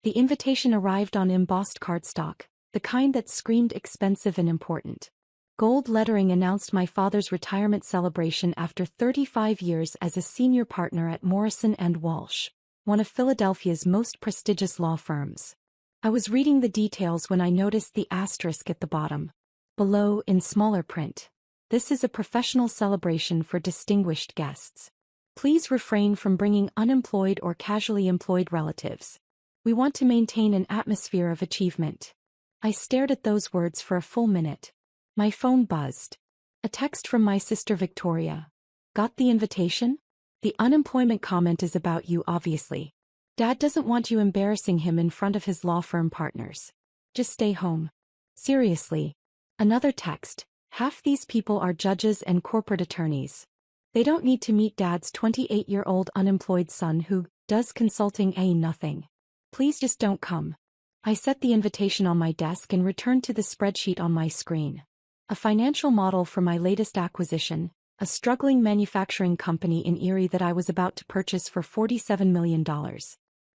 The invitation arrived on embossed cardstock, the kind that screamed expensive and important. Gold lettering announced my father's retirement celebration after 35 years as a senior partner at Morrison & Walsh, one of Philadelphia's most prestigious law firms. I was reading the details when I noticed the asterisk at the bottom. Below, in smaller print, "This is a professional celebration for distinguished guests. Please refrain from bringing unemployed or casually employed relatives. We want to maintain an atmosphere of achievement." I stared at those words for a full minute. My phone buzzed. A text from my sister Victoria. "Got the invitation? The unemployment comment is about you, obviously. Dad doesn't want you embarrassing him in front of his law firm partners. Just stay home." Seriously. Another text. "Half these people are judges and corporate attorneys. They don't need to meet Dad's 28-year-old unemployed son who does consulting nothing. Please just don't come." I set the invitation on my desk and returned to the spreadsheet on my screen. A financial model for my latest acquisition, a struggling manufacturing company in Erie that I was about to purchase for $47 million.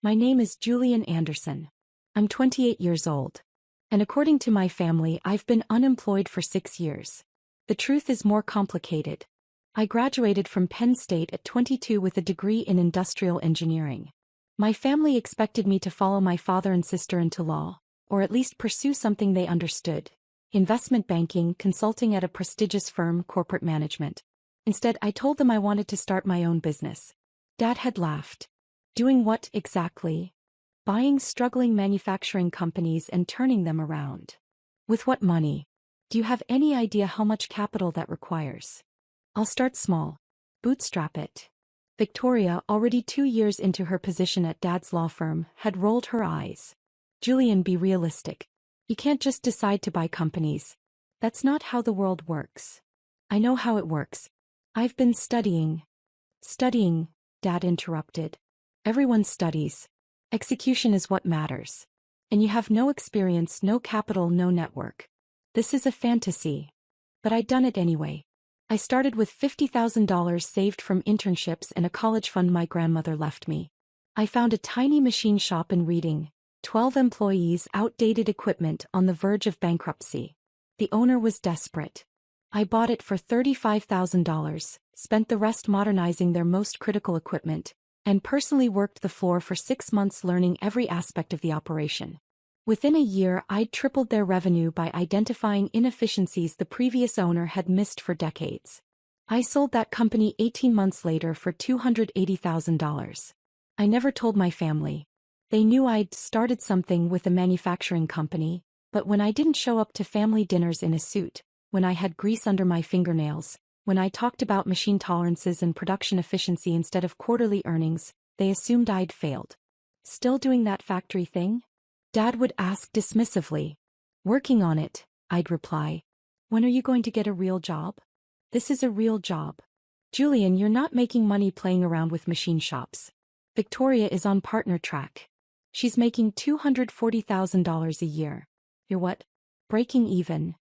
My name is Julian Anderson. I'm 28 years old. And according to my family, I've been unemployed for 6 years. The truth is more complicated. I graduated from Penn State at 22 with a degree in industrial engineering. My family expected me to follow my father and sister into law, or at least pursue something they understood. Investment banking, consulting at a prestigious firm, corporate management. Instead, I told them I wanted to start my own business. Dad had laughed. Doing what exactly? Buying struggling manufacturing companies and turning them around. With what money? Do you have any idea how much capital that requires? I'll start small. Bootstrap it. Victoria, already 2 years into her position at Dad's law firm, had rolled her eyes. "Julian, be realistic. You can't just decide to buy companies. That's not how the world works." "I know how it works. I've been studying." "Studying," Dad interrupted. "Everyone studies. Execution is what matters. And you have no experience, no capital, no network. This is a fantasy." But I'd done it anyway. I started with $50,000 saved from internships and a college fund my grandmother left me. I found a tiny machine shop in Reading, 12 employees, outdated equipment, on the verge of bankruptcy. The owner was desperate. I bought it for $35,000, spent the rest modernizing their most critical equipment, and personally worked the floor for 6 months learning every aspect of the operation. Within a year, I'd tripled their revenue by identifying inefficiencies the previous owner had missed for decades. I sold that company 18 months later for $280,000. I never told my family. They knew I'd started something with a manufacturing company, but when I didn't show up to family dinners in a suit, when I had grease under my fingernails, when I talked about machine tolerances and production efficiency instead of quarterly earnings, they assumed I'd failed. "Still doing that factory thing?" Dad would ask dismissively. "Working on it," I'd reply. "When are you going to get a real job?" "This is a real job. Julian, you're not making money playing around with machine shops. Victoria is on partner track. She's making $240,000 a year. You're what? Breaking even."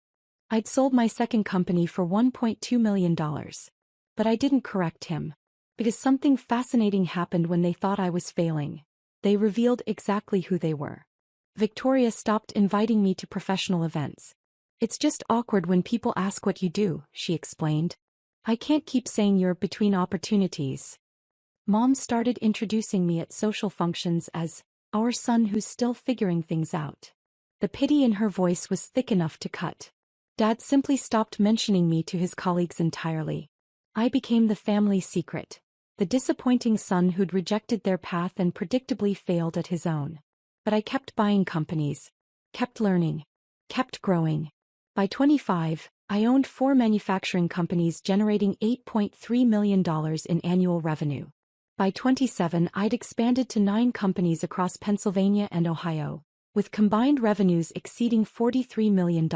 I'd sold my second company for $1.2 million. But I didn't correct him. Because something fascinating happened when they thought I was failing. They revealed exactly who they were. Victoria stopped inviting me to professional events. "It's just awkward when people ask what you do," she explained. "I can't keep saying you're between opportunities." Mom started introducing me at social functions as our son who's still figuring things out. The pity in her voice was thick enough to cut. Dad simply stopped mentioning me to his colleagues entirely. I became the family secret, the disappointing son who'd rejected their path and predictably failed at his own. But I kept buying companies, kept learning, kept growing. By 25, I owned 4 manufacturing companies generating $8.3 million in annual revenue. By 27, I'd expanded to 9 companies across Pennsylvania and Ohio, with combined revenues exceeding $43 million.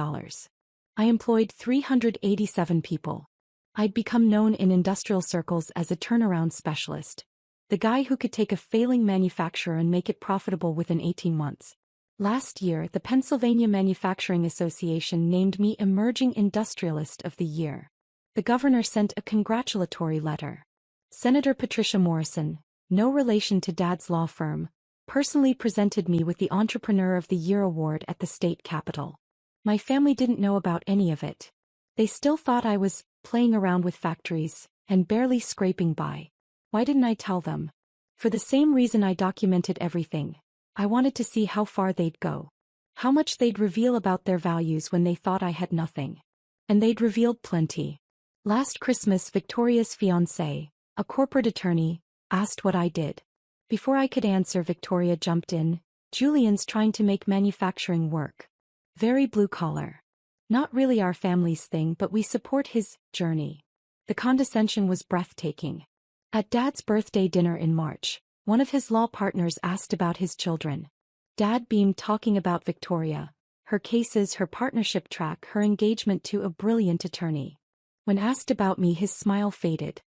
I employed 387 people. I'd become known in industrial circles as a turnaround specialist, the guy who could take a failing manufacturer and make it profitable within 18 months. Last year, the Pennsylvania Manufacturing Association named me Emerging Industrialist of the Year. The governor sent a congratulatory letter. Senator Patricia Morrison, no relation to Dad's law firm, personally presented me with the Entrepreneur of the Year award at the state capitol. My family didn't know about any of it. They still thought I was playing around with factories and barely scraping by. Why didn't I tell them? For the same reason I documented everything. I wanted to see how far they'd go. How much they'd reveal about their values when they thought I had nothing. And they'd revealed plenty. Last Christmas, Victoria's fiancé, a corporate attorney, asked what I did. Before I could answer, Victoria jumped in. Julian's trying to make manufacturing work. Very blue collar. Not really our family's thing, but we support his journey. The condescension was breathtaking. At Dad's birthday dinner in March, one of his law partners asked about his children. Dad beamed, talking about Victoria, her cases, her partnership track, her engagement to a brilliant attorney. When asked about me, his smile faded.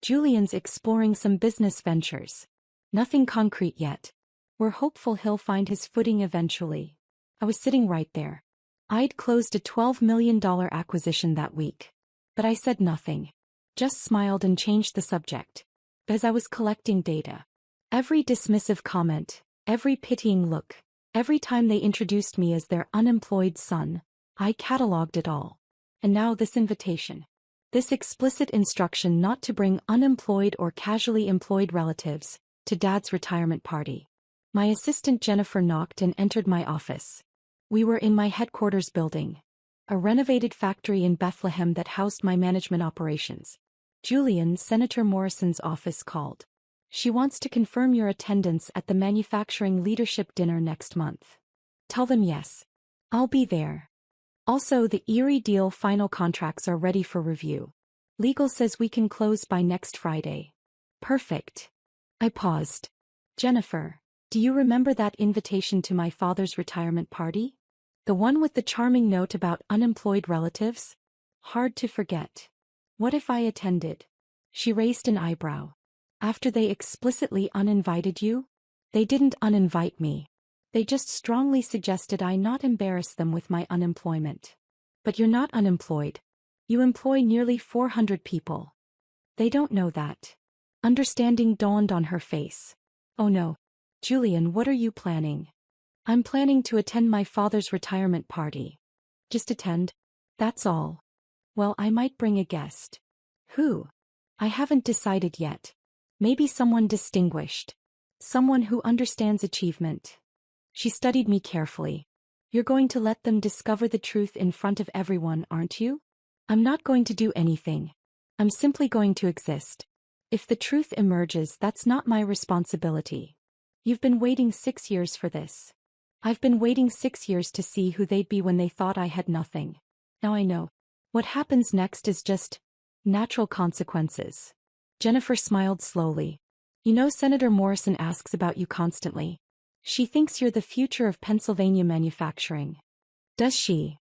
Julian's exploring some business ventures. Nothing concrete yet. We're hopeful he'll find his footing eventually. I was sitting right there. I'd closed a $12 million acquisition that week. But I said nothing. Just smiled and changed the subject. As I was collecting data. Every dismissive comment, every pitying look, every time they introduced me as their unemployed son, I catalogued it all. And now this invitation. This explicit instruction not to bring unemployed or casually employed relatives to Dad's retirement party. My assistant Jennifer knocked and entered my office. We were in my headquarters building. A renovated factory in Bethlehem that housed my management operations. Julian, Senator Morrison's office called. She wants to confirm your attendance at the manufacturing leadership dinner next month. Tell them yes. I'll be there. Also, the Erie deal final contracts are ready for review. Legal says we can close by next Friday. Perfect. I paused. Jennifer, do you remember that invitation to my father's retirement party? The one with the charming note about unemployed relatives? Hard to forget. What if I attended? She raised an eyebrow. After they explicitly uninvited you? They didn't uninvite me. They just strongly suggested I not embarrass them with my unemployment. But you're not unemployed. You employ nearly 400 people. They don't know that. Understanding dawned on her face. Oh no. Julian, what are you planning? I'm planning to attend my father's retirement party. Just attend? That's all. Well, I might bring a guest. Who? I haven't decided yet. Maybe someone distinguished. Someone who understands achievement. She studied me carefully. You're going to let them discover the truth in front of everyone, aren't you? I'm not going to do anything. I'm simply going to exist. If the truth emerges, that's not my responsibility. You've been waiting 6 years for this. I've been waiting 6 years to see who they'd be when they thought I had nothing. Now I know. What happens next is just natural consequences. Jennifer smiled slowly. You know, Senator Morrison asks about you constantly. She thinks you're the future of Pennsylvania manufacturing. Does she?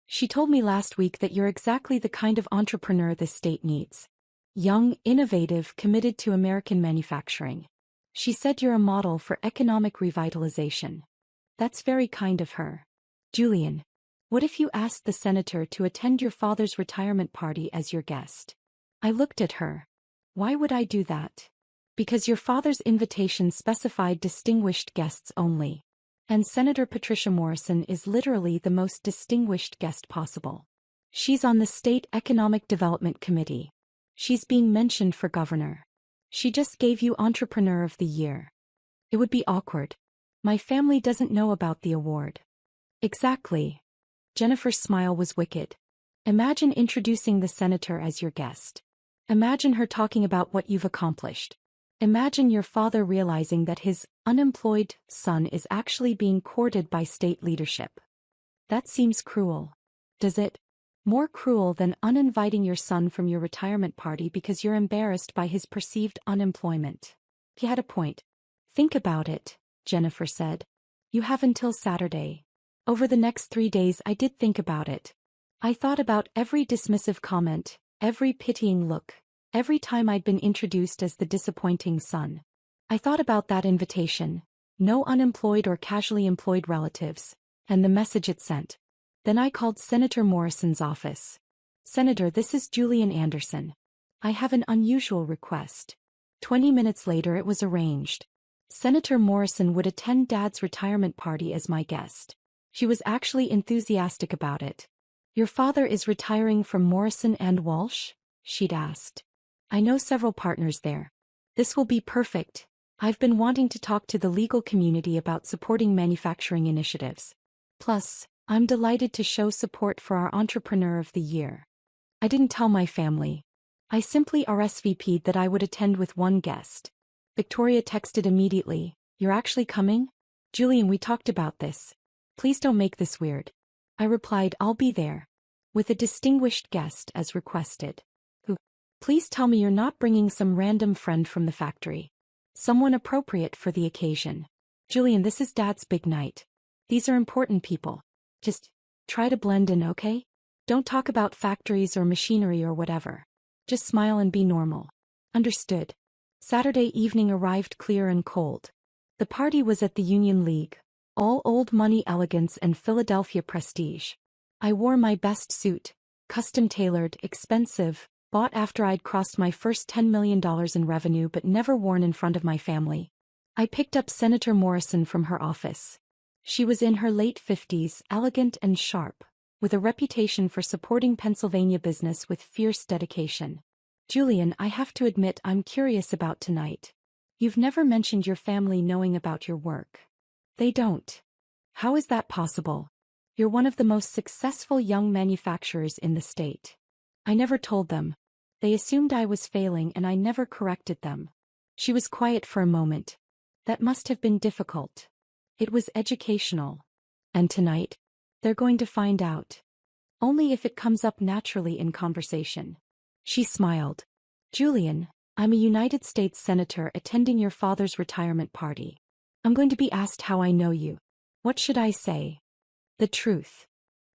She told me last week that you're exactly the kind of entrepreneur this state needs. Young, innovative, committed to American manufacturing. She said you're a model for economic revitalization. That's very kind of her. Julian, what if you asked the senator to attend your father's retirement party as your guest? I looked at her. Why would I do that? Because your father's invitation specified distinguished guests only. And Senator Patricia Morrison is literally the most distinguished guest possible. She's on the State Economic Development Committee. She's being mentioned for governor. She just gave you Entrepreneur of the Year. It would be awkward. My family doesn't know about the award. Exactly. Jennifer's smile was wicked. Imagine introducing the senator as your guest. Imagine her talking about what you've accomplished. Imagine your father realizing that his unemployed son is actually being courted by state leadership. That seems cruel. Does it? More cruel than uninviting your son from your retirement party because you're embarrassed by his perceived unemployment. He had a point. Think about it, Jennifer said. You have until Saturday. Over the next 3 days I did think about it. I thought about every dismissive comment, every pitying look, every time I'd been introduced as the disappointing son. I thought about that invitation, no unemployed or casually employed relatives, and the message it sent. Then I called Senator Morrison's office. Senator, this is Julian Anderson. I have an unusual request. 20 minutes later it was arranged. Senator Morrison would attend Dad's retirement party as my guest. She was actually enthusiastic about it. "Your father is retiring from Morrison and Walsh?" she'd asked. "I know several partners there. This will be perfect. I've been wanting to talk to the legal community about supporting manufacturing initiatives. Plus, I'm delighted to show support for our Entrepreneur of the Year." I didn't tell my family. I simply RSVP'd that I would attend with one guest. Victoria texted immediately, "You're actually coming? Julian, we talked about this. Please don't make this weird." I replied, "I'll be there. With a distinguished guest as requested." "Who? Please tell me you're not bringing some random friend from the factory. Someone appropriate for the occasion." "Julian, this is Dad's big night. These are important people. Just try to blend in, okay? Don't talk about factories or machinery or whatever. Just smile and be normal." "Understood." Saturday evening arrived clear and cold. The party was at the Union League. All old money elegance and Philadelphia prestige. I wore my best suit, custom-tailored, expensive, bought after I'd crossed my first $10 million in revenue but never worn in front of my family. I picked up Senator Morrison from her office. She was in her late 50s, elegant and sharp, with a reputation for supporting Pennsylvania business with fierce dedication. "Julian, I have to admit I'm curious about tonight. You've never mentioned your family knowing about your work." "They don't." "How is that possible? You're one of the most successful young manufacturers in the state." "I never told them. They assumed I was failing and I never corrected them." She was quiet for a moment. "That must have been difficult." "It was educational." "And tonight? They're going to find out." "Only if it comes up naturally in conversation." She smiled. "Julian, I'm a United States Senator attending your father's retirement party. I'm going to be asked how I know you. What should I say?" "The truth."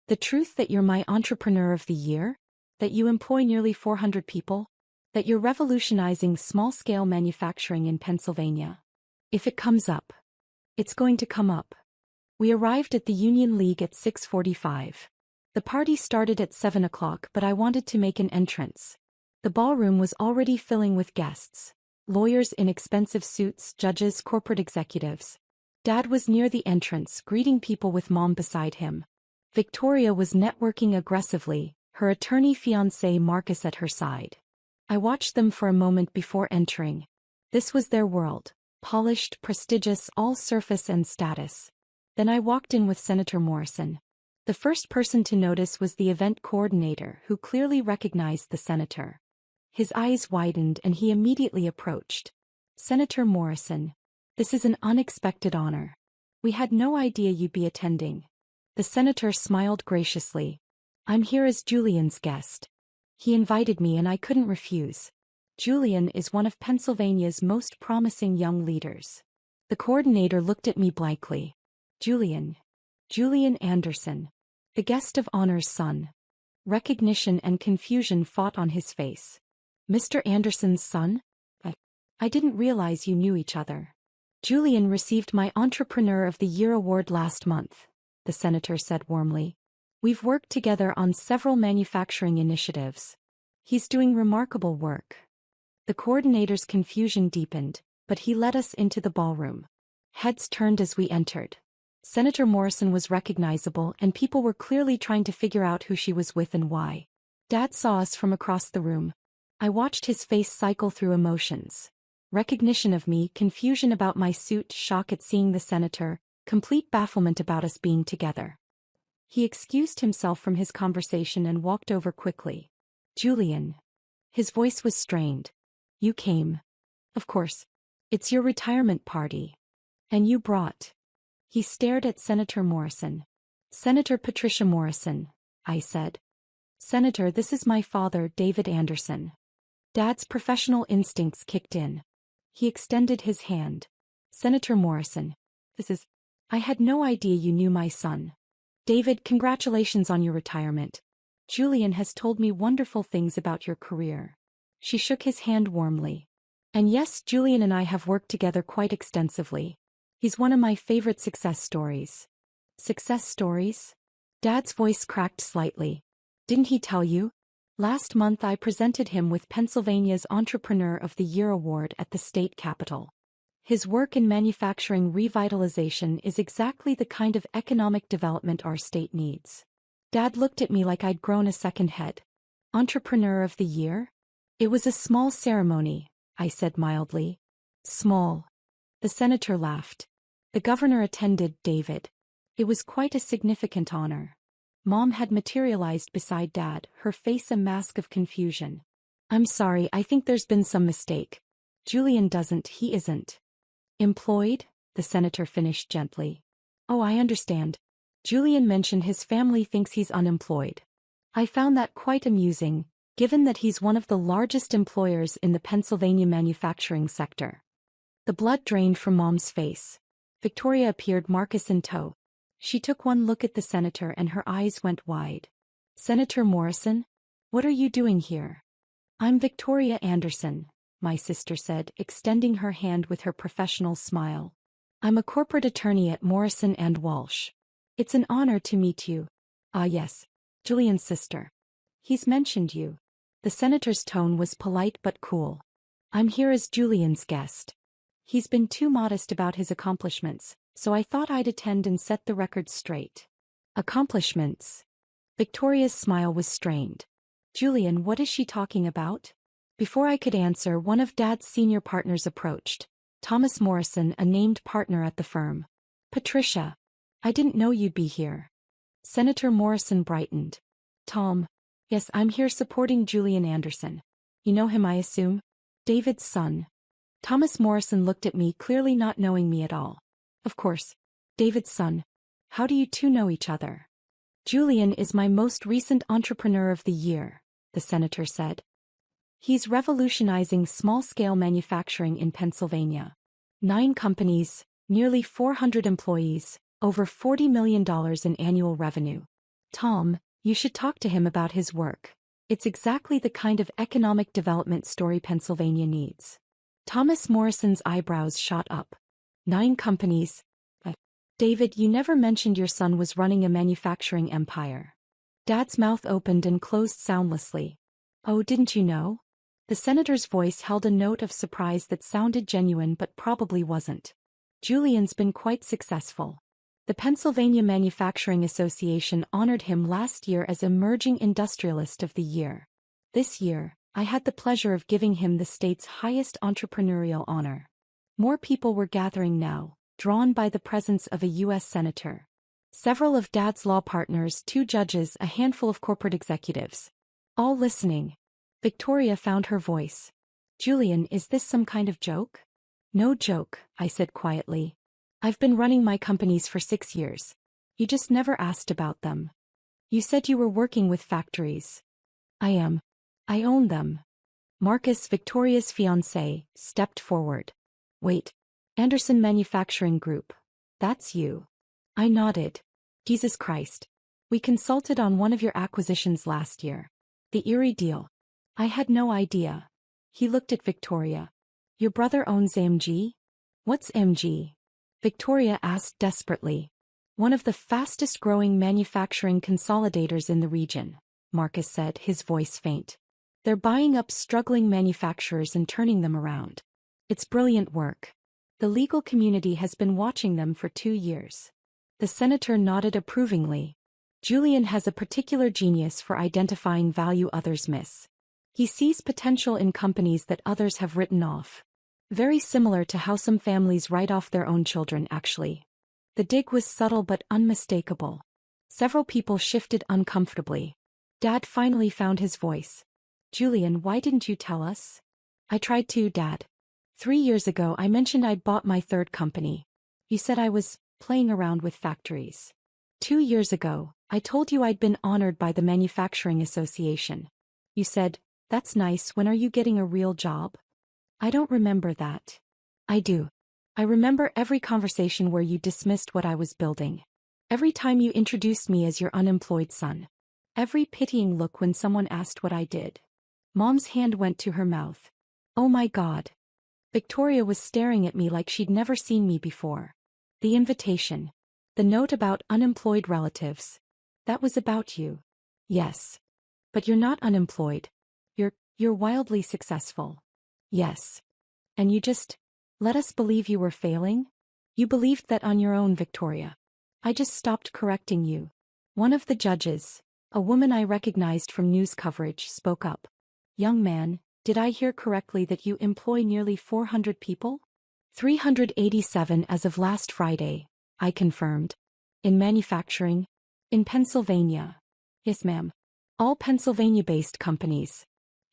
"The truth that you're my Entrepreneur of the Year? That you employ nearly 400 people? That you're revolutionizing small-scale manufacturing in Pennsylvania?" "If it comes up." "It's going to come up." We arrived at the Union League at 6:45. The party started at 7 o'clock, but I wanted to make an entrance. The ballroom was already filling with guests. Lawyers in expensive suits, judges, corporate executives. Dad was near the entrance, greeting people with Mom beside him. Victoria was networking aggressively, her attorney fiancé Marcus at her side. I watched them for a moment before entering. This was their world, polished, prestigious, all surface and status. Then I walked in with Senator Morrison. The first person to notice was the event coordinator, who clearly recognized the senator. His eyes widened and he immediately approached. "Senator Morrison, this is an unexpected honor. We had no idea you'd be attending." The senator smiled graciously. "I'm here as Julian's guest. He invited me and I couldn't refuse. Julian is one of Pennsylvania's most promising young leaders." The coordinator looked at me blankly. "Julian. Julian Anderson. The guest of honor's son." Recognition and confusion fought on his face. "Mr. Anderson's son? I didn't realize you knew each other." "Julian received my Entrepreneur of the Year award last month," the senator said warmly. "We've worked together on several manufacturing initiatives. He's doing remarkable work." The coordinator's confusion deepened, but he led us into the ballroom. Heads turned as we entered. Senator Morrison was recognizable and people were clearly trying to figure out who she was with and why. Dad saw us from across the room. I watched his face cycle through emotions. Recognition of me, confusion about my suit, shock at seeing the senator, complete bafflement about us being together. He excused himself from his conversation and walked over quickly. "Julian." His voice was strained. "You came. Of course. It's your retirement party. And you brought." He stared at Senator Morrison. "Senator Patricia Morrison," I said. "Senator, this is my father, David Anderson." Dad's professional instincts kicked in. He extended his hand. "Senator Morrison, I had no idea you knew my son. David, congratulations on your retirement. Julian has told me wonderful things about your career." She shook his hand warmly. "And yes, Julian and I have worked together quite extensively. He's one of my favorite success stories." "Success stories?" Dad's voice cracked slightly. "Didn't he tell you? Last month I presented him with Pennsylvania's Entrepreneur of the Year award at the state capitol." His work in manufacturing revitalization is exactly the kind of economic development our state needs. Dad looked at me like I'd grown a second head. Entrepreneur of the Year? It was a small ceremony, I said mildly. Small. The senator laughed. The governor attended, David. It was quite a significant honor. Mom had materialized beside Dad, her face a mask of confusion. I'm sorry, I think there's been some mistake. Julian he isn't. Employed? The senator finished gently. Oh, I understand. Julian mentioned his family thinks he's unemployed. I found that quite amusing, given that he's one of the largest employers in the Pennsylvania manufacturing sector. The blood drained from Mom's face. Victoria appeared, Marcus in tow. She took one look at the senator and her eyes went wide. Senator Morrison? What are you doing here? I'm Victoria Anderson, my sister said, extending her hand with her professional smile. I'm a corporate attorney at Morrison & Walsh. It's an honor to meet you. Ah yes, Julian's sister. He's mentioned you. The senator's tone was polite but cool. I'm here as Julian's guest. He's been too modest about his accomplishments, so I thought I'd attend and set the record straight. Accomplishments? Victoria's smile was strained. Julian, what is she talking about? Before I could answer, one of Dad's senior partners approached. Thomas Morrison, a named partner at the firm. Patricia. I didn't know you'd be here. Senator Morrison brightened. Tom. Yes, I'm here supporting Julian Anderson. You know him, I assume? David's son. Thomas Morrison looked at me, clearly not knowing me at all. Of course. David's son. How do you two know each other? Julian is my most recent Entrepreneur of the Year, the senator said. He's revolutionizing small-scale manufacturing in Pennsylvania. 9 companies, nearly 400 employees, over $40 million in annual revenue. Tom, you should talk to him about his work. It's exactly the kind of economic development story Pennsylvania needs. Thomas Morrison's eyebrows shot up. 9 companies. David, you never mentioned your son was running a manufacturing empire. Dad's mouth opened and closed soundlessly. Oh, didn't you know? The senator's voice held a note of surprise that sounded genuine but probably wasn't. Julian's been quite successful. The Pennsylvania Manufacturing Association honored him last year as Emerging Industrialist of the Year. This year, I had the pleasure of giving him the state's highest entrepreneurial honor. More people were gathering now, drawn by the presence of a U.S. senator. Several of Dad's law partners, 2 judges, a handful of corporate executives. All listening. Victoria found her voice. Julian, is this some kind of joke? No joke, I said quietly. I've been running my companies for 6 years. You just never asked about them. You said you were working with factories. I am. I own them. Marcus, Victoria's fiancé, stepped forward. Wait. Anderson Manufacturing Group. That's you. I nodded. Jesus Christ. We consulted on one of your acquisitions last year. The Erie deal. I had no idea. He looked at Victoria. Your brother owns MG? What's MG? Victoria asked desperately. One of the fastest-growing manufacturing consolidators in the region, Marcus said, his voice faint. They're buying up struggling manufacturers and turning them around. It's brilliant work. The legal community has been watching them for 2 years. The senator nodded approvingly. Julian has a particular genius for identifying value others miss. He sees potential in companies that others have written off. Very similar to how some families write off their own children, actually. The dig was subtle but unmistakable. Several people shifted uncomfortably. Dad finally found his voice. Julian, why didn't you tell us? I tried to, Dad. 3 years ago I mentioned I'd bought my 3rd company. You said I was playing around with factories. 2 years ago, I told you I'd been honored by the Manufacturing Association. You said, that's nice, when are you getting a real job? I don't remember that. I do. I remember every conversation where you dismissed what I was building. Every time you introduced me as your unemployed son. Every pitying look when someone asked what I did. Mom's hand went to her mouth. Oh my God. Victoria was staring at me like she'd never seen me before. The invitation. The note about unemployed relatives. That was about you. Yes. But you're not unemployed. You're wildly successful. Yes. And you just Let us believe you were failing? You believed that on your own, Victoria. I just stopped correcting you. One of the judges, a woman I recognized from news coverage, spoke up. Young man, did I hear correctly that you employ nearly 400 people? 387 as of last Friday, I confirmed. In manufacturing? In Pennsylvania. Yes, ma'am. All Pennsylvania-based companies.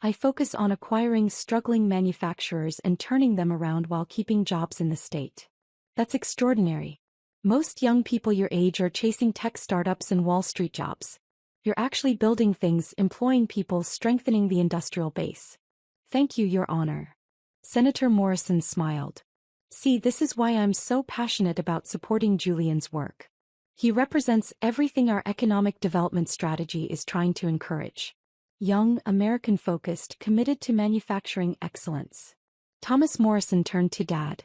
I focus on acquiring struggling manufacturers and turning them around while keeping jobs in the state. That's extraordinary. Most young people your age are chasing tech startups and Wall Street jobs. You're actually building things, employing people, strengthening the industrial base. Thank you, Your Honor. Senator Morrison smiled. See, this is why I'm so passionate about supporting Julian's work. He represents everything our economic development strategy is trying to encourage. Young, American-focused, committed to manufacturing excellence. Thomas Morrison turned to Dad.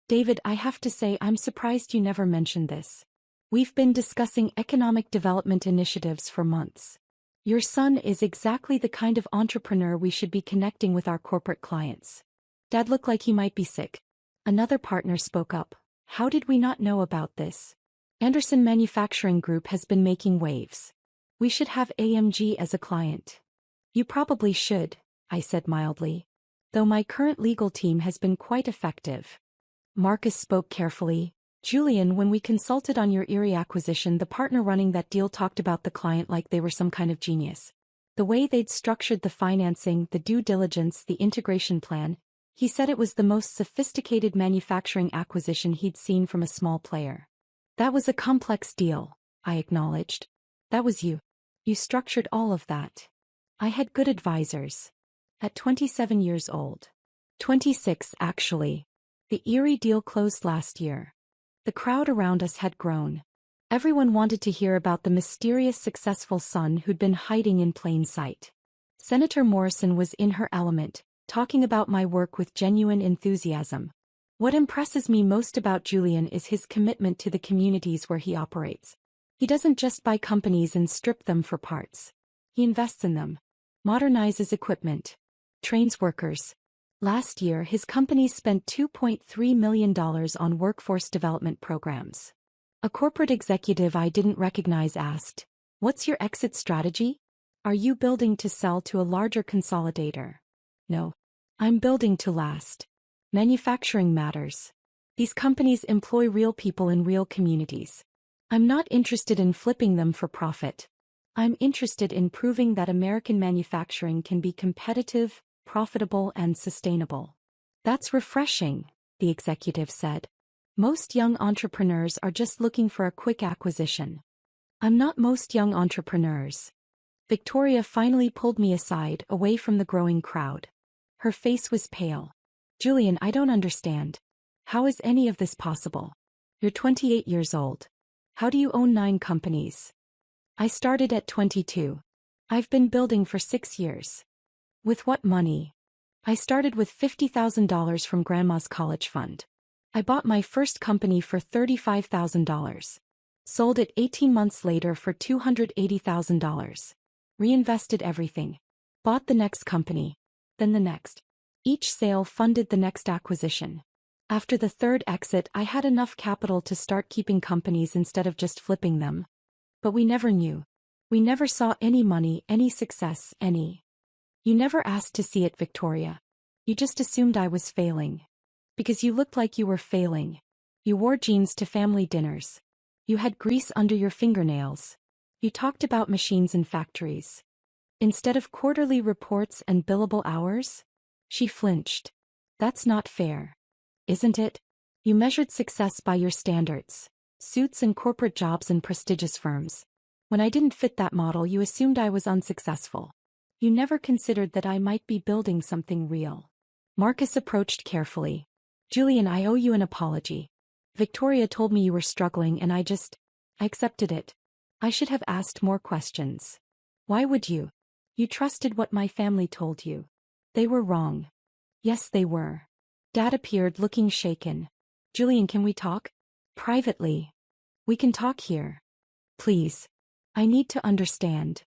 David, I have to say I'm surprised you never mentioned this. We've been discussing economic development initiatives for months. Your son is exactly the kind of entrepreneur we should be connecting with our corporate clients. Dad looked like he might be sick. Another partner spoke up. How did we not know about this? Anderson Manufacturing Group has been making waves. We should have AMG as a client. You probably should, I said mildly. Though my current legal team has been quite effective. Marcus spoke carefully. Julian, when we consulted on your Erie acquisition, the partner running that deal talked about the client like they were some kind of genius. The way they'd structured the financing, the due diligence, the integration plan, he said it was the most sophisticated manufacturing acquisition he'd seen from a small player. That was a complex deal, I acknowledged. That was you. You structured all of that. I had good advisors. At 27 years old. 26, actually. The Erie deal closed last year. The crowd around us had grown. Everyone wanted to hear about the mysterious successful son who'd been hiding in plain sight. Senator Morrison was in her element, talking about my work with genuine enthusiasm. What impresses me most about Julian is his commitment to the communities where he operates. He doesn't just buy companies and strip them for parts. He invests in them, modernizes equipment, trains workers. Last year, his company spent $2.3 million on workforce development programs. A corporate executive I didn't recognize asked, "What's your exit strategy? Are you building to sell to a larger consolidator?" No. I'm building to last. Manufacturing matters. These companies employ real people in real communities. I'm not interested in flipping them for profit. I'm interested in proving that American manufacturing can be competitive, profitable, and sustainable. That's refreshing, the executive said. Most young entrepreneurs are just looking for a quick acquisition. I'm not most young entrepreneurs. Victoria finally pulled me aside, away from the growing crowd. Her face was pale. Julian, I don't understand. How is any of this possible? You're 28 years old. How do you own 9 companies? I started at 22. I've been building for 6 years. With what money? I started with $50,000 from Grandma's college fund. I bought my first company for $35,000. Sold it 18 months later for $280,000. Reinvested everything. Bought the next company. Then the next. Each sale funded the next acquisition. After the third exit, I had enough capital to start keeping companies instead of just flipping them. But we never knew. We never saw any money, any success, any. You never asked to see it, Victoria. You just assumed I was failing. Because you looked like you were failing. You wore jeans to family dinners. You had grease under your fingernails. You talked about machines and factories. Instead of quarterly reports and billable hours? She flinched. That's not fair. Isn't it? You measured success by your standards. Suits and corporate jobs in prestigious firms. When I didn't fit that model, you assumed I was unsuccessful. You never considered that I might be building something real. Marcus approached carefully. Julian, I owe you an apology. Victoria told me you were struggling and I accepted it. I should have asked more questions. Why would you? You trusted what my family told you. They were wrong. Yes, they were. Dad appeared, looking shaken. Julian, can we talk? Privately. We can talk here. Please. I need to understand.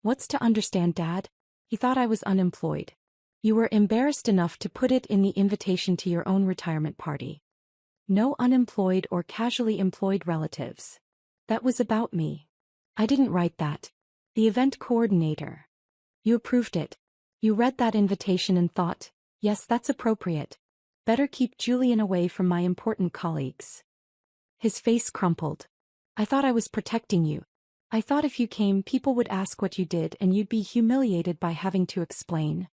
What's to understand, Dad? He thought I was unemployed. You were embarrassed enough to put it in the invitation to your own retirement party. No unemployed or casually employed relatives. That was about me. I didn't write that. The event coordinator. You approved it. You read that invitation and thought, yes, that's appropriate. Better keep Julian away from my important colleagues. His face crumpled. I thought I was protecting you. I thought if you came, people would ask what you did and you'd be humiliated by having to explain.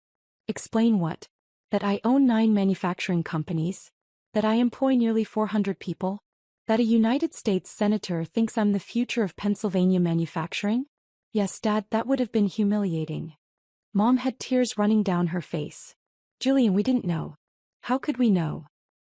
Explain what? That I own 9 manufacturing companies? That I employ nearly 400 people? That a United States senator thinks I'm the future of Pennsylvania manufacturing? Yes, Dad, that would have been humiliating. Mom had tears running down her face. Julian, we didn't know. How could we know?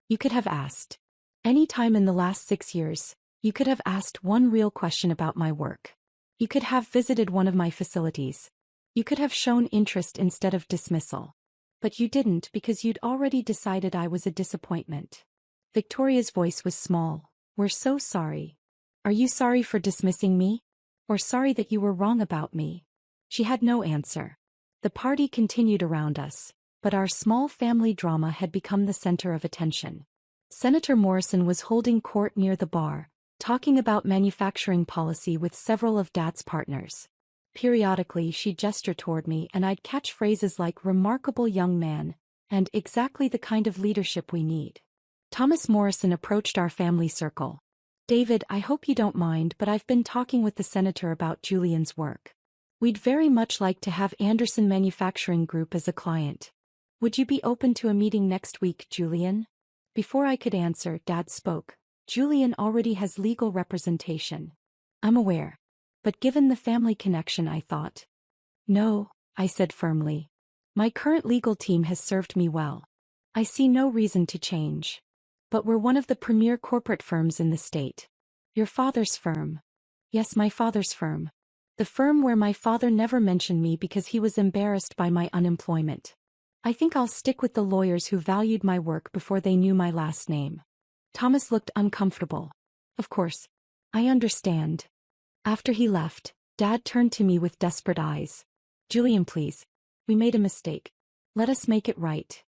You could have asked. Any time in the last 6 years, you could have asked one real question about my work. You could have visited one of my facilities. You could have shown interest instead of dismissal. But you didn't because you'd already decided I was a disappointment. Victoria's voice was small. We're so sorry. Are you sorry for dismissing me? Or sorry that you were wrong about me? She had no answer. The party continued around us, but our small family drama had become the center of attention. Senator Morrison was holding court near the bar, talking about manufacturing policy with several of Dad's partners. Periodically she'd gesture toward me and I'd catch phrases like remarkable young man, and exactly the kind of leadership we need. Thomas Morrison approached our family circle. David, I hope you don't mind, but I've been talking with the senator about Julian's work. We'd very much like to have Anderson Manufacturing Group as a client. Would you be open to a meeting next week, Julian? Before I could answer, Dad spoke. Julian already has legal representation. I'm aware. But given the family connection, I thought. No, I said firmly. My current legal team has served me well. I see no reason to change. But we're one of the premier corporate firms in the state. Your father's firm. Yes, my father's firm. The firm where my father never mentioned me because he was embarrassed by my unemployment. I think I'll stick with the lawyers who valued my work before they knew my last name. Thomas looked uncomfortable. Of course. I understand. After he left, Dad turned to me with desperate eyes. Julian, please. We made a mistake. Let us make it right.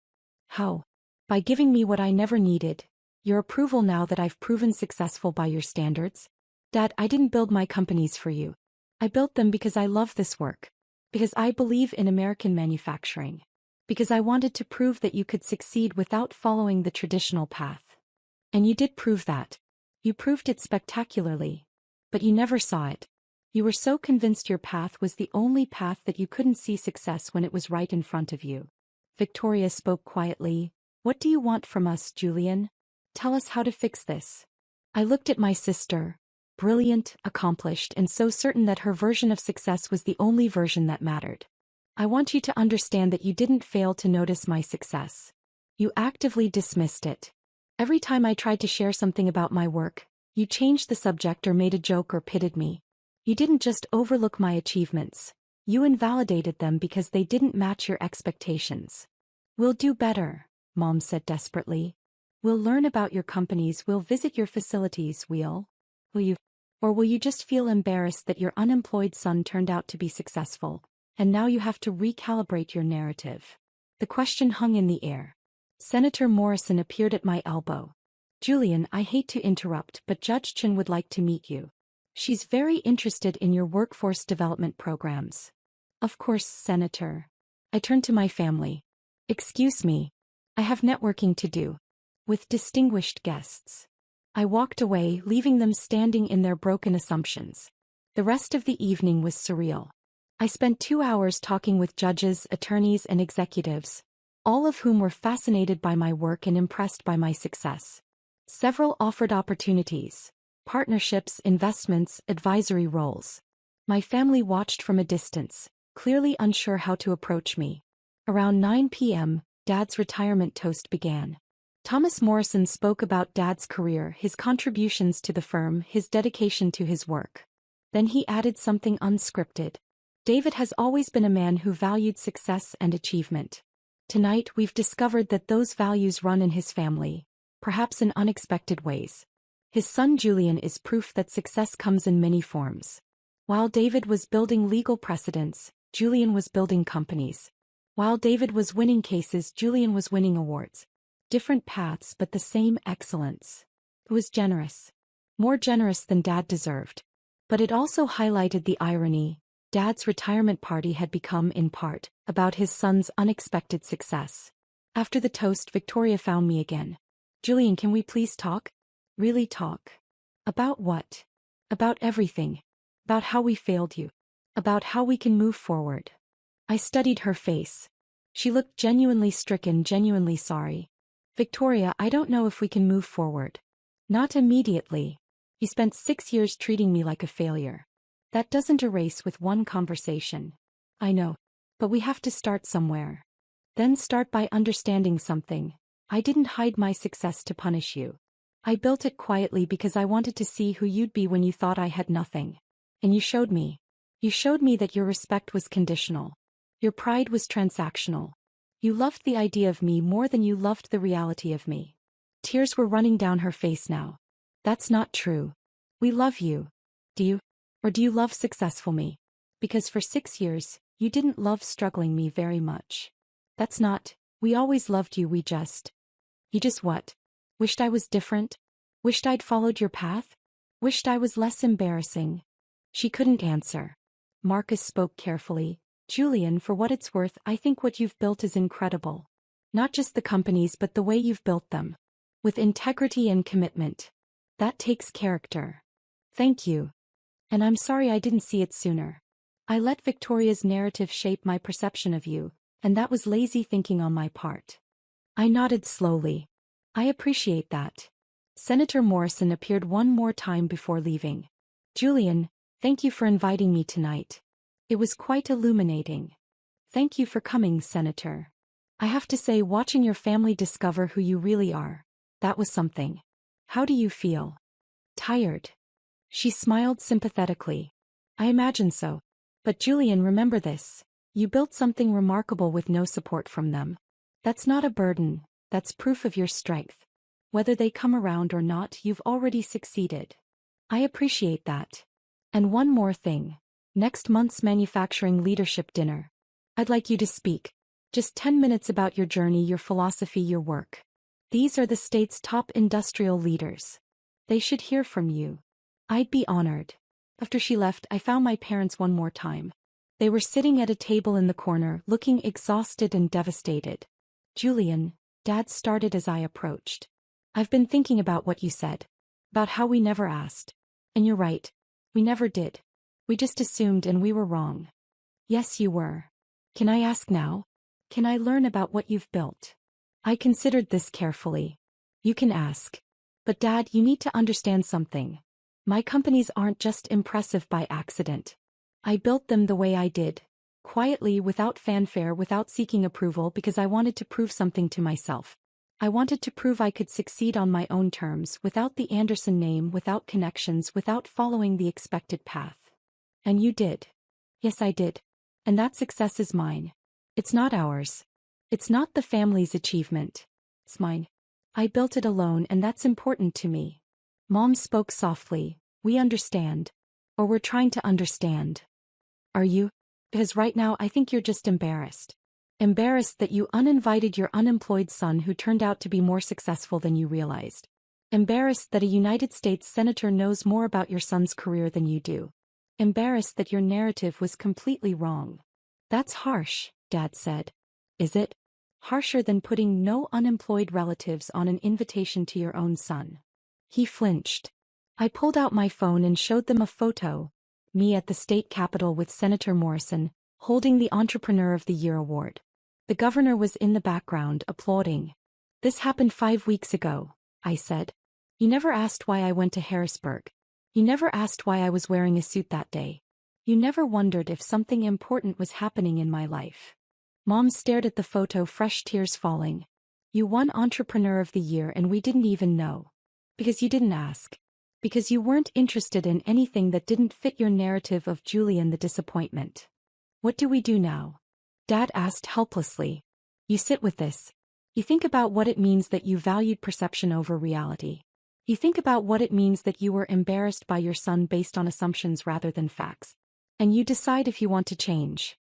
How? By giving me what I never needed. Your approval now that I've proven successful by your standards? Dad, I didn't build my companies for you. I built them because I love this work. Because I believe in American manufacturing. Because I wanted to prove that you could succeed without following the traditional path. And you did prove that. You proved it spectacularly. But you never saw it. You were so convinced your path was the only path that you couldn't see success when it was right in front of you. Victoria spoke quietly. What do you want from us, Julian? Tell us how to fix this. I looked at my sister. Brilliant, accomplished, and so certain that her version of success was the only version that mattered. I want you to understand that you didn't fail to notice my success. You actively dismissed it. Every time I tried to share something about my work, you changed the subject or made a joke or pitted me. You didn't just overlook my achievements. You invalidated them because they didn't match your expectations. We'll do better, Mom said desperately. We'll learn about your companies, we'll visit your facilities, Will you? Or will you just feel embarrassed that your unemployed son turned out to be successful, and now you have to recalibrate your narrative? The question hung in the air. Senator Morrison appeared at my elbow. Julian, I hate to interrupt, but Judge Chin would like to meet you. She's very interested in your workforce development programs. Of course, Senator. I turned to my family. Excuse me. I have networking to do. With distinguished guests. I walked away, leaving them standing in their broken assumptions. The rest of the evening was surreal. I spent 2 hours talking with judges, attorneys, and executives, all of whom were fascinated by my work and impressed by my success. Several offered opportunities, partnerships, investments, advisory roles. My family watched from a distance, clearly unsure how to approach me. Around 9 p.m., Dad's retirement toast began. Thomas Morrison spoke about Dad's career, his contributions to the firm, his dedication to his work. Then he added something unscripted. David has always been a man who valued success and achievement. Tonight we've discovered that those values run in his family, perhaps in unexpected ways. His son Julian is proof that success comes in many forms. While David was building legal precedents, Julian was building companies. While David was winning cases, Julian was winning awards. Different paths but the same excellence. It was generous. More generous than Dad deserved. But it also highlighted the irony. Dad's retirement party had become, in part, about his son's unexpected success. After the toast, Victoria found me again. Julian, can we please talk? Really talk. About what? About everything. About how we failed you. About how we can move forward. I studied her face. She looked genuinely stricken, genuinely sorry. Victoria, I don't know if we can move forward. Not immediately. You spent 6 years treating me like a failure. That doesn't erase with one conversation. I know. But we have to start somewhere. Then start by understanding something. I didn't hide my success to punish you. I built it quietly because I wanted to see who you'd be when you thought I had nothing. And you showed me. You showed me that your respect was conditional. Your pride was transactional. You loved the idea of me more than you loved the reality of me. Tears were running down her face now. That's not true. We love you. Do you? Or do you love successful me? Because for 6 years, you didn't love struggling me very much. That's not, we always loved you, you just what? Wished I was different? Wished I'd followed your path? Wished I was less embarrassing? She couldn't answer. Marcus spoke carefully. Julian, for what it's worth, I think what you've built is incredible. Not just the companies but the way you've built them. With integrity and commitment. That takes character. Thank you. And I'm sorry I didn't see it sooner. I let Victoria's narrative shape my perception of you, and that was lazy thinking on my part. I nodded slowly. I appreciate that. Senator Morrison appeared one more time before leaving. Julian, thank you for inviting me tonight. It was quite illuminating. Thank you for coming, Senator. I have to say, watching your family discover who you really are, that was something. How do you feel? Tired. She smiled sympathetically. I imagine so. But Julian, remember this. You built something remarkable with no support from them. That's not a burden, that's proof of your strength. Whether they come around or not, you've already succeeded. I appreciate that. And one more thing. Next month's manufacturing leadership dinner. I'd like you to speak. Just 10 minutes about your journey, your philosophy, your work. These are the state's top industrial leaders. They should hear from you. I'd be honored. After she left, I found my parents one more time. They were sitting at a table in the corner, looking exhausted and devastated. Julian, Dad started as I approached. I've been thinking about what you said. About how we never asked. And you're right. We never did. We just assumed and we were wrong. Yes, you were. Can I ask now? Can I learn about what you've built? I considered this carefully. You can ask. But Dad, you need to understand something. My companies aren't just impressive by accident. I built them the way I did. Quietly, without fanfare, without seeking approval, because I wanted to prove something to myself. I wanted to prove I could succeed on my own terms, without the Anderson name, without connections, without following the expected path. And you did. Yes, I did. And that success is mine. It's not ours. It's not the family's achievement. It's mine. I built it alone, and that's important to me. Mom spoke softly. We understand. Or we're trying to understand. Are you? Because right now I think you're just embarrassed. Embarrassed that you uninvited your unemployed son who turned out to be more successful than you realized. Embarrassed that a United States senator knows more about your son's career than you do. Embarrassed that your narrative was completely wrong. That's harsh, Dad said. Is it? Harsher than putting no unemployed relatives on an invitation to your own son. He flinched. I pulled out my phone and showed them a photo. Me at the state capitol with Senator Morrison, holding the Entrepreneur of the Year award. The governor was in the background, applauding. This happened 5 weeks ago, I said. You never asked why I went to Harrisburg. You never asked why I was wearing a suit that day. You never wondered if something important was happening in my life. Mom stared at the photo, fresh tears falling. You won Entrepreneur of the Year and we didn't even know. Because you didn't ask. Because you weren't interested in anything that didn't fit your narrative of Julian the disappointment. What do we do now? Dad asked helplessly. You sit with this. You think about what it means that you valued perception over reality. You think about what it means that you were embarrassed by your son based on assumptions rather than facts. And you decide if you want to change.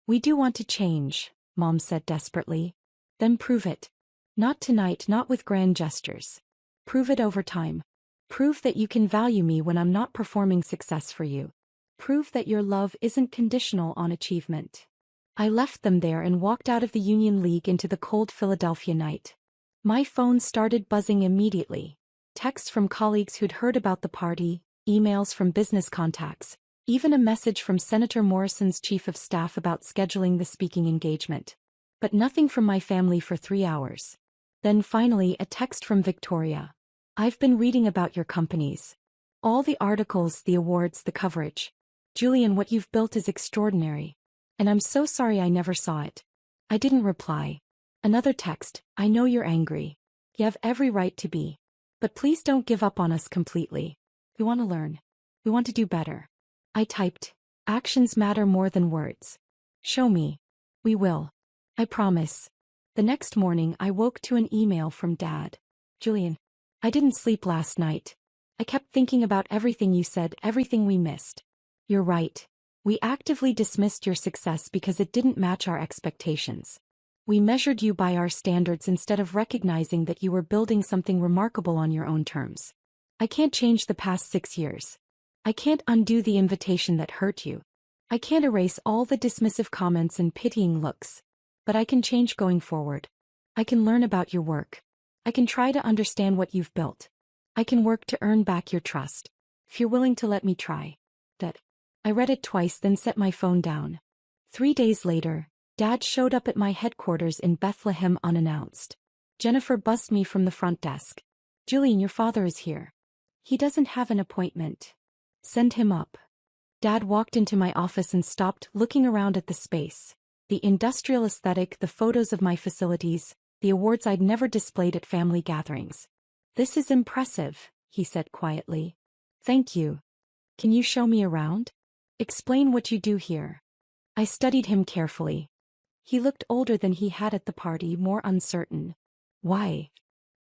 We do want to change. Mom said desperately. Then prove it. Not tonight, not with grand gestures. Prove it over time. Prove that you can value me when I'm not performing success for you. Prove that your love isn't conditional on achievement. I left them there and walked out of the Union League into the cold Philadelphia night. My phone started buzzing immediately. Texts from colleagues who'd heard about the party, emails from business contacts, even a message from Senator Morrison's chief of staff about scheduling the speaking engagement. But nothing from my family for 3 hours. Then finally a text from Victoria. I've been reading about your companies. All the articles, the awards, the coverage. Julian, what you've built is extraordinary. And I'm so sorry I never saw it. I didn't reply. Another text, I know you're angry. You have every right to be. But please don't give up on us completely. We want to learn. We want to do better. I typed, actions matter more than words. Show me. We will. I promise. The next morning I woke to an email from Dad. Julian, I didn't sleep last night. I kept thinking about everything you said, everything we missed. You're right. We actively dismissed your success because it didn't match our expectations. We measured you by our standards instead of recognizing that you were building something remarkable on your own terms. I can't change the past 6 years. I can't undo the invitation that hurt you. I can't erase all the dismissive comments and pitying looks. But I can change going forward. I can learn about your work. I can try to understand what you've built. I can work to earn back your trust. If you're willing to let me try. That. I read it twice, then set my phone down. 3 days later, Dad showed up at my headquarters in Bethlehem unannounced. Jennifer buzzed me from the front desk. Julian, your father is here. He doesn't have an appointment. Send him up. Dad walked into my office and stopped, looking around at the space. The industrial aesthetic, the photos of my facilities, the awards I'd never displayed at family gatherings. This is impressive, he said quietly. Thank you. Can you show me around? Explain what you do here. I studied him carefully. He looked older than he had at the party, more uncertain. Why?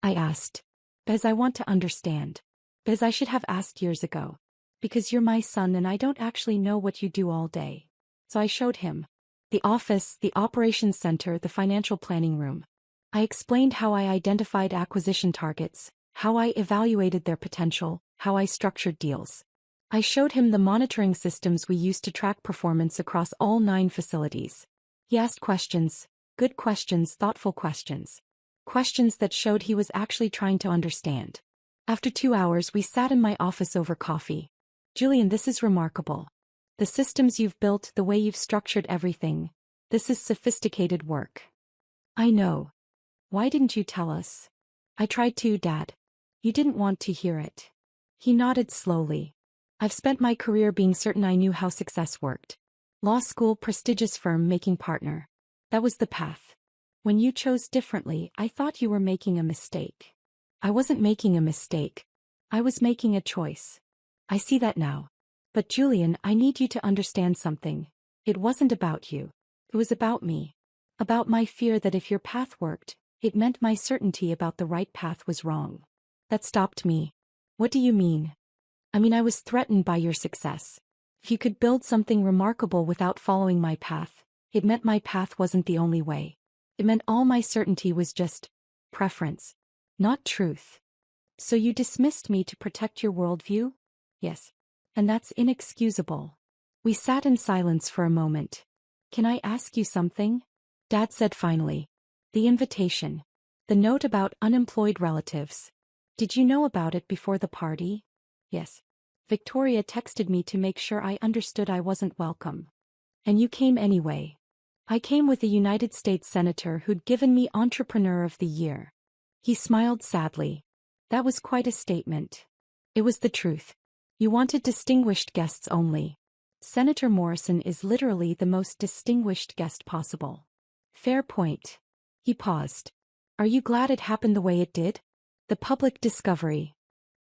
I asked. Because I want to understand. Because I should have asked years ago. Because you're my son and I don't actually know what you do all day. So I showed him. The office, the operations center, the financial planning room. I explained how I identified acquisition targets, how I evaluated their potential, how I structured deals. I showed him the monitoring systems we used to track performance across all 9 facilities. He asked questions, good questions, thoughtful questions. Questions that showed he was actually trying to understand. After 2 hours we sat in my office over coffee. Julian, this is remarkable. The systems you've built, the way you've structured everything. This is sophisticated work. I know. Why didn't you tell us? I tried to, Dad. You didn't want to hear it. He nodded slowly. I've spent my career being certain I knew how success worked. Law school, prestigious firm, making partner. That was the path. When you chose differently, I thought you were making a mistake. I wasn't making a mistake. I was making a choice. I see that now. But Julian, I need you to understand something. It wasn't about you. It was about me. About my fear that if your path worked, it meant my certainty about the right path was wrong. That stopped me. What do you mean? I mean, I was threatened by your success. If you could build something remarkable without following my path, it meant my path wasn't the only way. It meant all my certainty was just preference, not truth. So you dismissed me to protect your worldview? Yes. And that's inexcusable. We sat in silence for a moment. Can I ask you something? Dad said finally. The invitation. The note about unemployed relatives. Did you know about it before the party? Yes. Victoria texted me to make sure I understood I wasn't welcome. And you came anyway. I came with a United States senator who'd given me Entrepreneur of the Year. He smiled sadly. That was quite a statement. It was the truth. You wanted distinguished guests only. Senator Morrison is literally the most distinguished guest possible. Fair point. He paused. Are you glad it happened the way it did? The public discovery.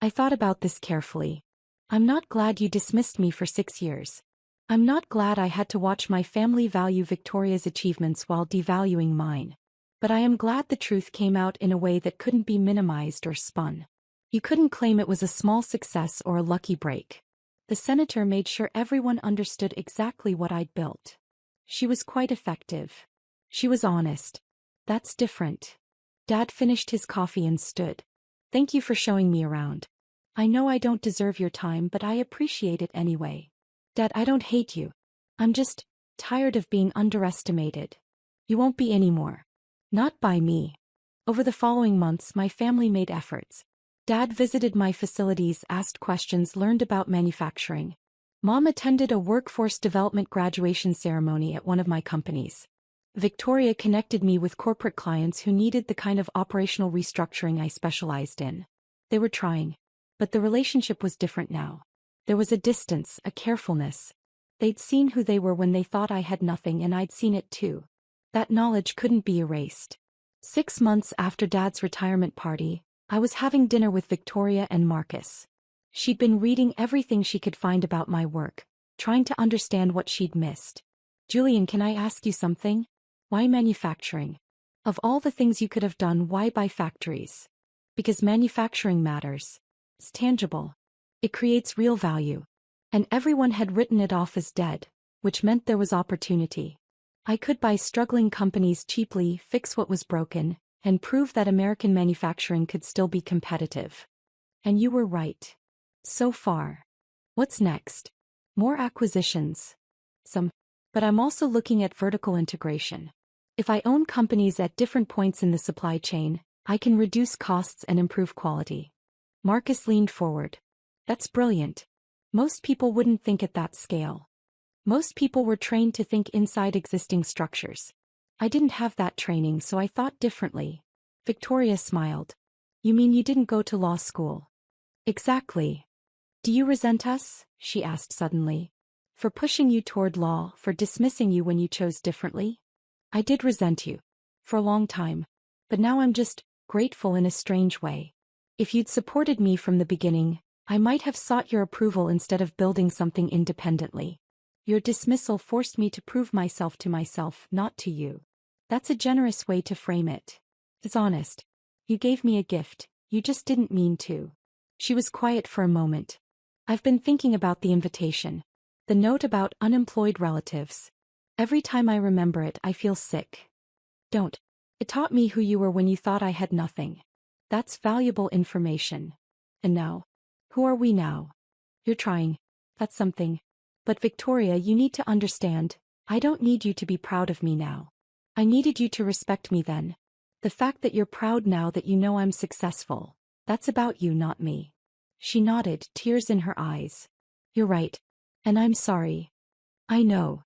I thought about this carefully. I'm not glad you dismissed me for 6 years. I'm not glad I had to watch my family value Victoria's achievements while devaluing mine. But I am glad the truth came out in a way that couldn't be minimized or spun. You couldn't claim it was a small success or a lucky break. The senator made sure everyone understood exactly what I'd built. She was quite effective. She was honest. That's different. Dad finished his coffee and stood. Thank you for showing me around. I know I don't deserve your time, but I appreciate it anyway. Dad, I don't hate you. I'm just tired of being underestimated. You won't be anymore. Not by me. Over the following months, my family made efforts. Dad visited my facilities, asked questions, learned about manufacturing. Mom attended a workforce development graduation ceremony at one of my companies. Victoria connected me with corporate clients who needed the kind of operational restructuring I specialized in. They were trying. But the relationship was different now. There was a distance, a carefulness. They'd seen who they were when they thought I had nothing, and I'd seen it too. That knowledge couldn't be erased. 6 months after Dad's retirement party, I was having dinner with Victoria and Marcus. She'd been reading everything she could find about my work, trying to understand what she'd missed. Julian, can I ask you something? Why manufacturing? Of all the things you could have done, why buy factories? Because manufacturing matters. It's tangible. It creates real value. And everyone had written it off as dead, which meant there was opportunity. I could buy struggling companies cheaply, fix what was broken, and prove that American manufacturing could still be competitive. And you were right. So far. What's next? More acquisitions. Some. But I'm also looking at vertical integration. If I own companies at different points in the supply chain, I can reduce costs and improve quality. Marcus leaned forward. That's brilliant. Most people wouldn't think at that scale. Most people were trained to think inside existing structures. I didn't have that training, so I thought differently. Victoria smiled. You mean you didn't go to law school? Exactly. Do you resent us? She asked suddenly. For pushing you toward law, for dismissing you when you chose differently? I did resent you. For a long time. But now I'm just grateful in a strange way. If you'd supported me from the beginning, I might have sought your approval instead of building something independently. Your dismissal forced me to prove myself to myself, not to you. That's a generous way to frame it. It's honest. You gave me a gift, you just didn't mean to. She was quiet for a moment. I've been thinking about the invitation. The note about unemployed relatives. Every time I remember it, I feel sick. Don't. It taught me who you were when you thought I had nothing. That's valuable information. And now? Who are we now? You're trying. That's something. But Victoria, you need to understand, I don't need you to be proud of me now. I needed you to respect me then. The fact that you're proud now that you know I'm successful, that's about you, not me. She nodded, tears in her eyes. You're right. And I'm sorry. I know.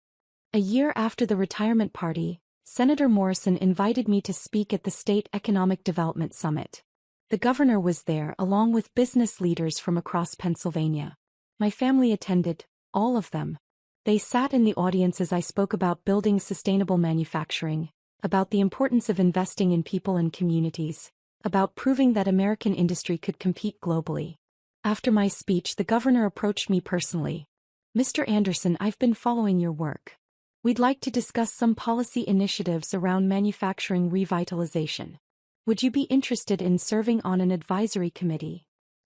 A year after the retirement party, Senator Morrison invited me to speak at the State Economic Development Summit. The governor was there along with business leaders from across Pennsylvania. My family attended. All of them. They sat in the audience as I spoke about building sustainable manufacturing, about the importance of investing in people and communities, about proving that American industry could compete globally. After my speech, the governor approached me personally. Mr. Anderson, I've been following your work. We'd like to discuss some policy initiatives around manufacturing revitalization. Would you be interested in serving on an advisory committee?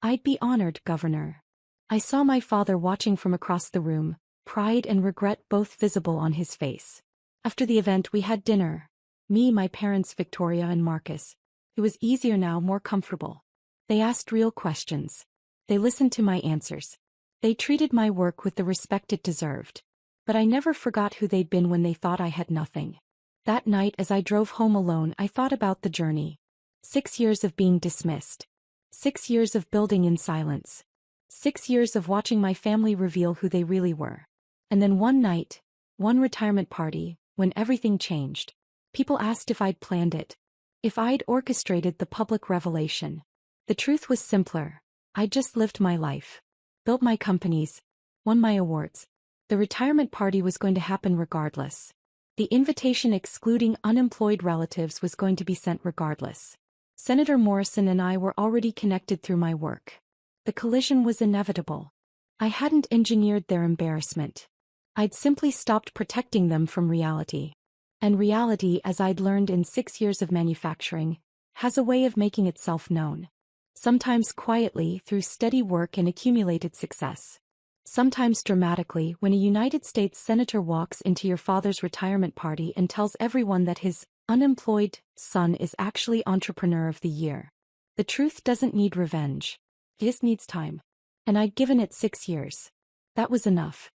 I'd be honored, Governor. I saw my father watching from across the room, pride and regret both visible on his face. After the event, we had dinner. Me, my parents, Victoria, and Marcus. It was easier now, more comfortable. They asked real questions. They listened to my answers. They treated my work with the respect it deserved. But I never forgot who they'd been when they thought I had nothing. That night, as I drove home alone, I thought about the journey. 6 years of being dismissed. 6 years of building in silence. 6 years of watching my family reveal who they really were. And then one night, one retirement party, when everything changed. People asked if I'd planned it. If I'd orchestrated the public revelation. The truth was simpler. I'd just lived my life. Built my companies. Won my awards. The retirement party was going to happen regardless. The invitation excluding unemployed relatives was going to be sent regardless. Senator Morrison and I were already connected through my work. The collision was inevitable. I hadn't engineered their embarrassment. I'd simply stopped protecting them from reality. And reality, as I'd learned in 6 years of manufacturing, has a way of making itself known. Sometimes quietly through steady work and accumulated success. sometimes dramatically when a United States senator walks into your father's retirement party and tells everyone that his unemployed son is actually Entrepreneur of the Year. The truth doesn't need revenge. It just needs time. And I'd given it 6 years. That was enough.